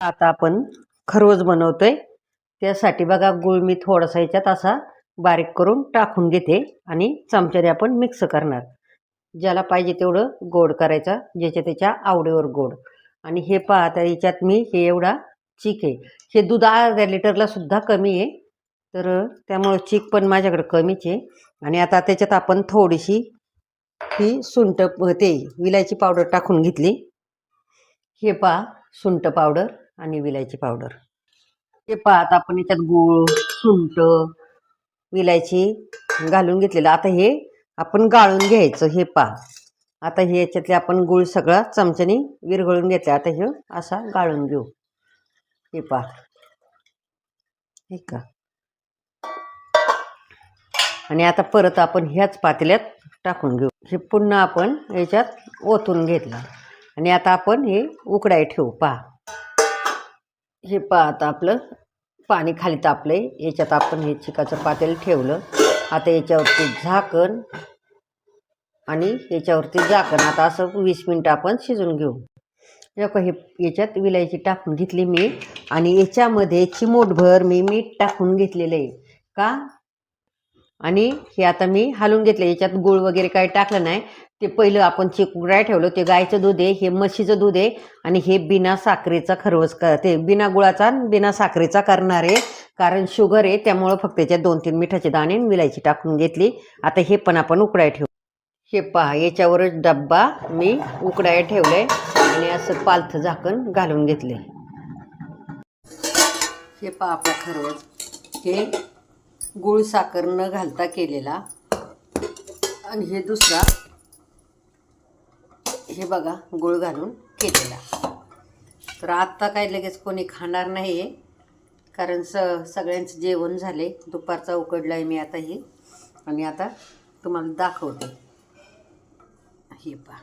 आता आपण खरवस बनवतोय. त्यासाठी बघा गूळ मी थोडासा याच्यात असा बारीक करून टाकून घेते आणि चमच्याने आपण मिक्स करणार. ज्याला पाहिजे तेवढं गोड करायचा, ज्याच्या त्याच्या आवडीवर गोड. आणि हे पहा आता याच्यात मी हे एवढा चीक आहे. हे दूध अर्ध्या लिटरला सुद्धा कमी आहे. तर त्यामुळे चीक पण माझ्याकडे कमीच आहे. आणि आता त्याच्यात आपण थोडीशी ही सुंठ ते विलायची पावडर टाकून घेतली. हे पहा सुंठ पावडर आणि विलायची पावडर. हे पहा आता आपण याच्यात गूळ, सुंठ, विलायची घालून घेतलेलं. आता हे आपण गाळून घ्यायचं. हे पहा आता हे याच्यातले आपण गूळ सगळा चमच्याने विरघळून घेतला. आता हे असा गाळून घेऊ. हे पहा हे का. आणि आता परत आपण ह्याच पातेल्यात टाकून घेऊ. हे पुन्हा आपण याच्यात ओतून घेतलं आणि आता आपण हे उकडाय ठेवू. पहा हे पहा आता आपलं पाणी खाली तापलंय. याच्यात आपण हे चिकाचं पातेलं ठेवलं. आता याच्यावरती झाकण आणि याच्यावरती झाकण. आता असं 20 मिनिटं आपण शिजून घेऊ. हे याच्यात विलायची टाकून घेतली मी आणि याच्यामध्ये चिमूटभर मी मीठ टाकून घेतलेलं आहे का. आणि हे आता मी हलवून घेतलं. याच्यात गूळ वगैरे काही टाकलं नाही. ते पहिलं आपण उकडाय ठेवलं. ते गायचं दूध आहे, हे म्हशीचं दूध आहे आणि हे बिना साखरेचा खरवस ते बिना गुळाचा बिना साखरेचा करणार आहे. कारण शुगर आहे त्यामुळं फक्त याच्यात 2-3 मिठाचे दाणे विलायची टाकून घेतली. आता हे पण आपण उकडाय ठेवू. हे पहा याच्यावरच डब्बा मी उकडाय ठेवलंय आणि असं पालथं झाकण घालून घेतले. हे पहा आपला खरवस हे गूळ साखर न घालता केलेला. आणि हे दुसरा हे बघा गूळ घालून केलेला. तर आत्ता काही लगेच कोणी खाणार नाही आहे कारण सगळ्यांचं जेवण झाले. दुपारचा उकडला आहे मी आता ही. आणि आता तुम्हाला दाखवते. हे पहा